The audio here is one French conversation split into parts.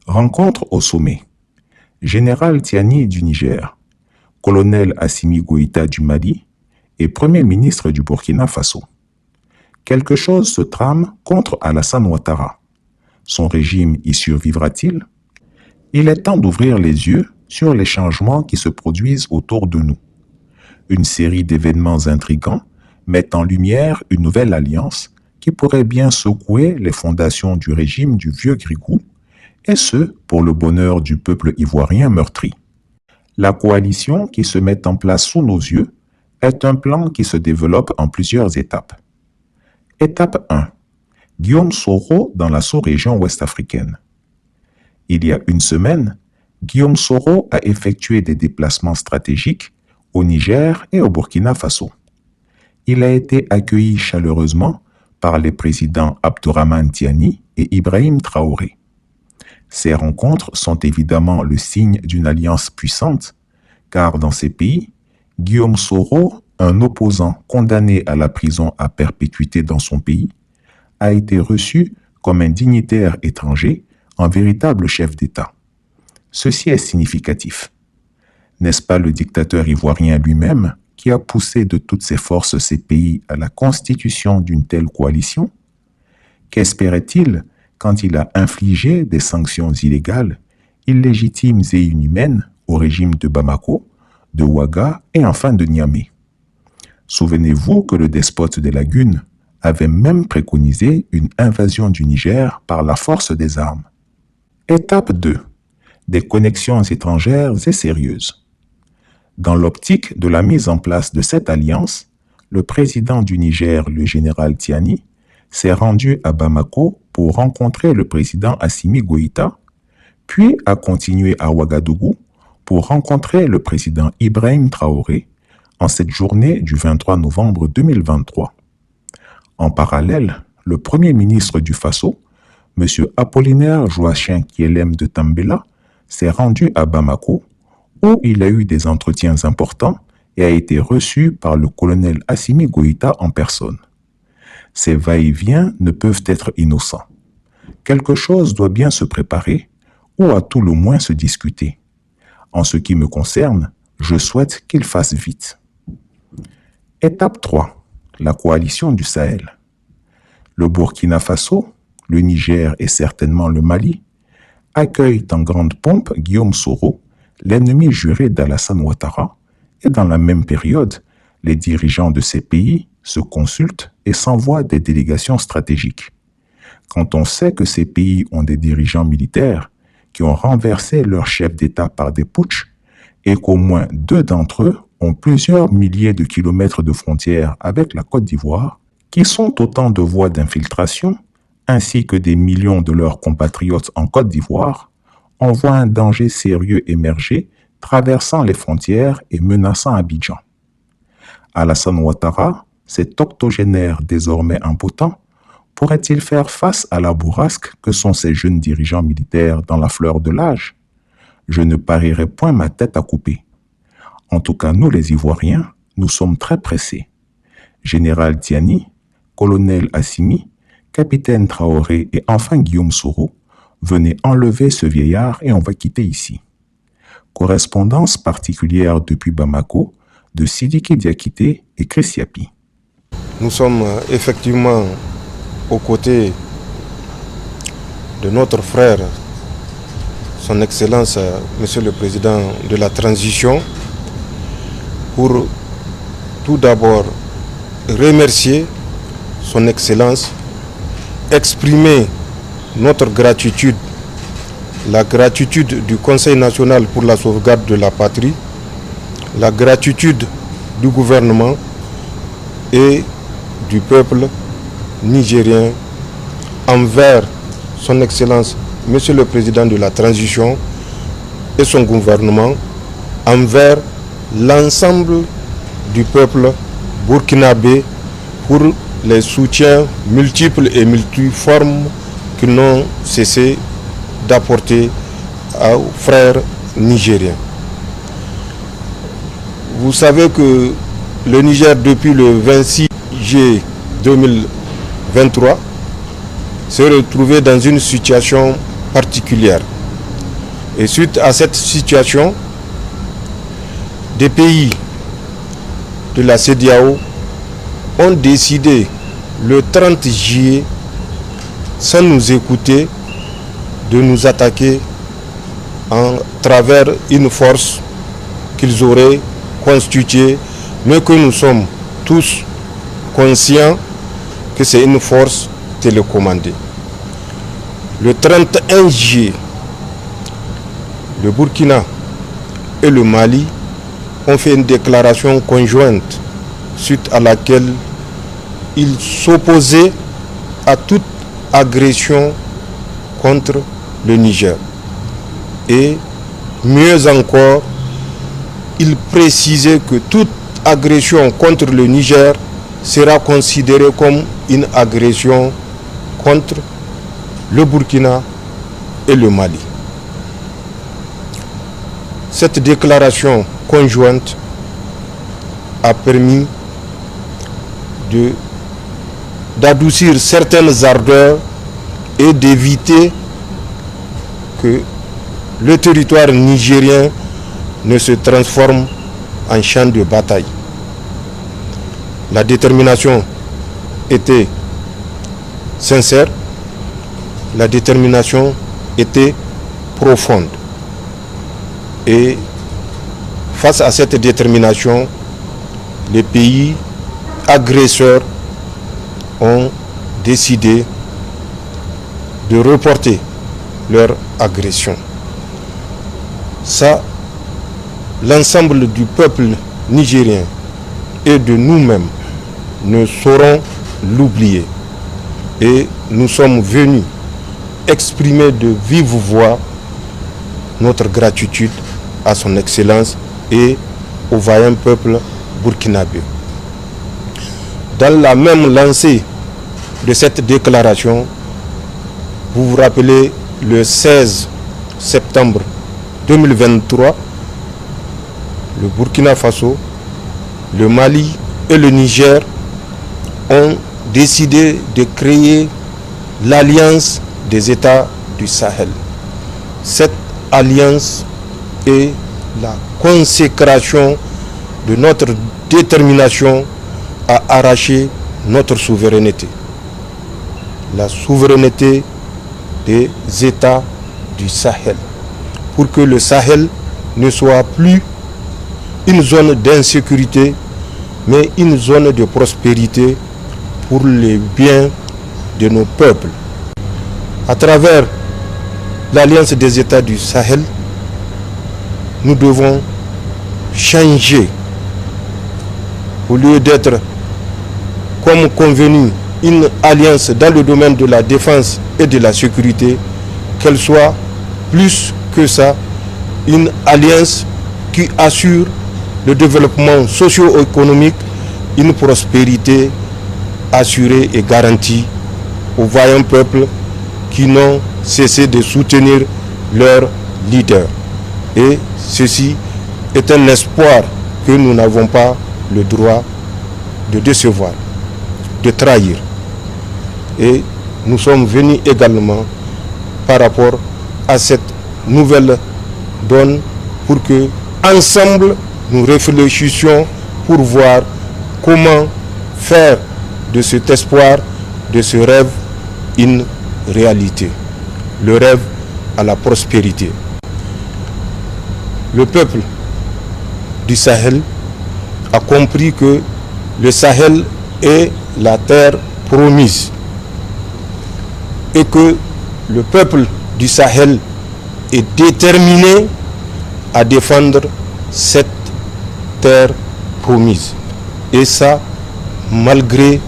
Rencontre au sommet. Général Tiani du Niger, colonel Assimi Goïta du Mali et Premier ministre du Burkina Faso. Quelque chose se trame contre Alassane Ouattara. Son régime y survivra-t-il? Il est temps d'ouvrir les yeux sur les changements qui se produisent autour de nous. Une série d'événements intrigants met en lumière une nouvelle alliance qui pourrait bien secouer les fondations du régime du vieux Grigou, et ce, pour le bonheur du peuple ivoirien meurtri. La coalition qui se met en place sous nos yeux est un plan qui se développe en plusieurs étapes. Étape 1. Guillaume Soro dans la sous-région ouest-africaine. Il y a une semaine, Guillaume Soro a effectué des déplacements stratégiques au Niger et au Burkina Faso. Il a été accueilli chaleureusement par les présidents Abdourahmane Tiani et Ibrahim Traoré. Ces rencontres sont évidemment le signe d'une alliance puissante, car dans ces pays, Guillaume Soro, un opposant condamné à la prison à perpétuité dans son pays, a été reçu comme un dignitaire étranger, un véritable chef d'État. Ceci est significatif. N'est-ce pas le dictateur ivoirien lui-même qui a poussé de toutes ses forces ces pays à la constitution d'une telle coalition? Qu'espérait-il quand il a infligé des sanctions illégales, illégitimes et inhumaines au régime de Bamako, de Ouaga et enfin de Niamey? Souvenez-vous que le despote des lagunes avait même préconisé une invasion du Niger par la force des armes. Étape 2. Des connexions étrangères et sérieuses. Dans l'optique de la mise en place de cette alliance, le président du Niger, le général Tiani, s'est rendu à Bamako pour rencontrer le président Assimi Goïta, puis a continué à Ouagadougou pour rencontrer le président Ibrahim Traoré en cette journée du 23 novembre 2023. En parallèle, le premier ministre du Faso, M. Apollinaire Joachim Kielem de Tambela, s'est rendu à Bamako où il a eu des entretiens importants et a été reçu par le colonel Assimi Goïta en personne. Ces va-et-vient ne peuvent être innocents. Quelque chose doit bien se préparer, ou à tout le moins se discuter. En ce qui me concerne, je souhaite qu'il fasse vite. Étape 3. La coalition du Sahel. Le Burkina Faso, le Niger et certainement le Mali accueillent en grande pompe Guillaume Soro, l'ennemi juré d'Alassane Ouattara, et dans la même période, les dirigeants de ces pays se consultent et s'envoient des délégations stratégiques. Quand on sait que ces pays ont des dirigeants militaires qui ont renversé leur chef d'État par des putschs et qu'au moins 2 d'entre eux ont plusieurs milliers de kilomètres de frontières avec la Côte d'Ivoire, qui sont autant de voies d'infiltration, ainsi que des millions de leurs compatriotes en Côte d'Ivoire, on voit un danger sérieux émerger, traversant les frontières et menaçant Abidjan. Alassane Ouattara, cet octogénaire désormais impotent, pourrait-il faire face à la bourrasque que sont ces jeunes dirigeants militaires dans la fleur de l'âge? Je ne parierai point ma tête à couper. En tout cas, nous les Ivoiriens, nous sommes très pressés. Général Tiani, colonel Assimi, capitaine Traoré et enfin Guillaume Soro, venez enlever ce vieillard et on va quitter ici. Correspondance particulière depuis Bamako de Sidiki Diakité et Chris Yapi. Nous sommes effectivement aux côtés de notre frère, son Excellence, Monsieur le Président de la Transition, pour tout d'abord remercier son Excellence, exprimer notre gratitude, la gratitude du Conseil national pour la sauvegarde de la patrie, la gratitude du gouvernement et du peuple nigérien envers son Excellence, Monsieur le Président de la Transition et son gouvernement, envers l'ensemble du peuple burkinabé pour les soutiens multiples et multiformes qu'ils n'ont cessé d'apporter aux frères nigériens. Vous savez que le Niger, depuis le 26 juillet 2023, s'est retrouvé dans une situation particulière. Et suite à cette situation, des pays de la CEDEAO ont décidé le 30 juillet, sans nous écouter, de nous attaquer en travers une force qu'ils auraient constituée, mais que nous sommes tous conscients que c'est une force télécommandée. Le 31 juillet, le Burkina et le Mali ont fait une déclaration conjointe suite à laquelle ils s'opposaient à toute agression contre le Niger. Et mieux encore, ils précisaient que toute agression contre le Niger sera considérée comme une agression contre le Burkina et le Mali. Cette déclaration conjointe a permis d'adoucir certaines ardeurs et d'éviter que le territoire nigérien ne se transforme en champ de bataille. La détermination était sincère, la détermination était profonde. Et face à cette détermination, les pays agresseurs ont décidé de reporter leur agression. Ça, l'ensemble du peuple nigérien et de nous-mêmes ne saurons l'oublier. Et nous sommes venus exprimer de vive voix notre gratitude à son Excellence et au vaillant peuple burkinabé. Dans la même lancée de cette déclaration, vous vous rappelez, le 16 septembre 2023, le Burkina Faso, le Mali et le Niger ont décidé de créer l'Alliance des États du Sahel. Cette alliance est la consécration de notre détermination à arracher notre souveraineté. La souveraineté des États du Sahel. Pour que le Sahel ne soit plus une zone d'insécurité, mais une zone de prospérité pour les biens de nos peuples. À travers l'Alliance des États du Sahel, nous devons changer. Au lieu d'être, comme convenu, une alliance dans le domaine de la défense et de la sécurité, qu'elle soit plus que ça, une alliance qui assure le développement socio-économique, une prospérité assurée et garantie aux vaillants peuples qui n'ont cessé de soutenir leurs leaders. Et ceci est un espoir que nous n'avons pas le droit de décevoir, de trahir. Et nous sommes venus également par rapport à cette nouvelle donne pour que ensemble nous réfléchissions pour voir comment faire de cet espoir, de ce rêve, une réalité. Le rêve à la prospérité. Le peuple du Sahel a compris que le Sahel est la terre promise et que le peuple du Sahel est déterminé à défendre cette terre promise. Et ça, malgré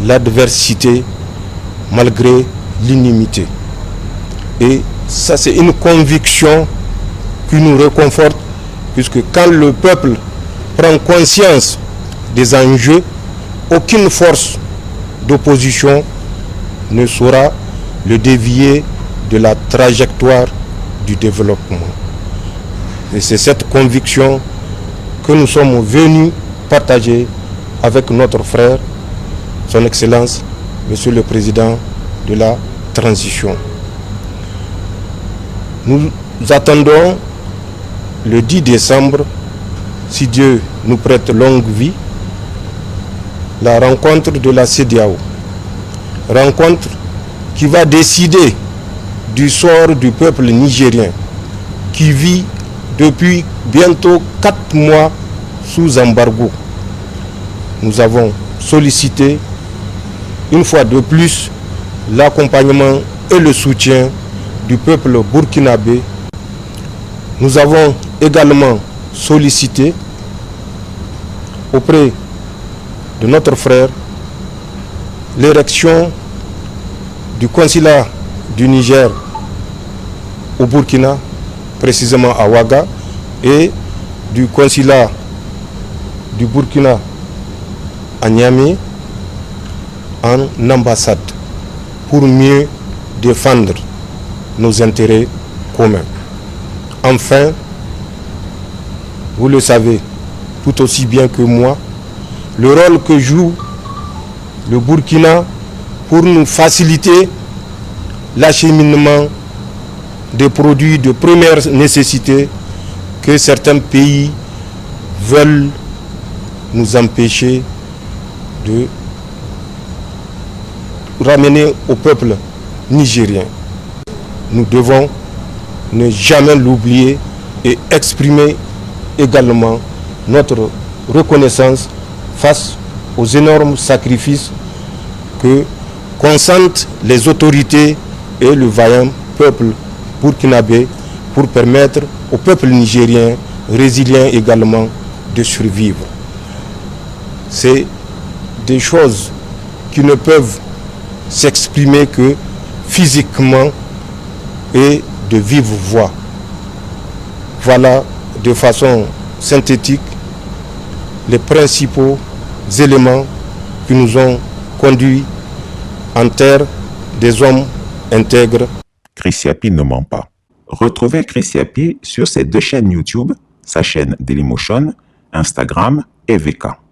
l'adversité, malgré l'inimité. Et ça, c'est une conviction qui nous réconforte, puisque quand le peuple prend conscience des enjeux, aucune force d'opposition ne saura le dévier de la trajectoire du développement. Et c'est cette conviction que nous sommes venus partager avec notre frère, son Excellence, Monsieur le Président de la Transition. Nous attendons le 10 décembre, si Dieu nous prête longue vie, la rencontre de la CEDEAO. Rencontre qui va décider du sort du peuple nigérien qui vit depuis bientôt 4 mois sous embargo. Nous avons sollicité une fois de plus l'accompagnement et le soutien du peuple burkinabé. Nous avons également sollicité auprès de notre frère l'érection du consulat du Niger au Burkina, précisément à Ouaga, et du consulat du Burkina à Niamey en ambassade pour mieux défendre nos intérêts communs. Enfin, vous le savez tout aussi bien que moi, le rôle que joue le Burkina pour nous faciliter l'acheminement des produits de première nécessité que certains pays veulent nous empêcher de ramener au peuple nigérien. Nous devons ne jamais l'oublier et exprimer également notre reconnaissance face aux énormes sacrifices que consentent les autorités et le vaillant peuple burkinabé pour permettre au peuple nigérien résilient également de survivre. C'est des choses qui ne peuvent s'exprimer que physiquement et de vive voix. Voilà de façon synthétique les principaux éléments qui nous ont conduits en terre des hommes intègres. Chris Yapi ne ment pas. Retrouvez Chris Yapi sur ses 2 chaînes YouTube, sa chaîne Dailymotion, Instagram et VK.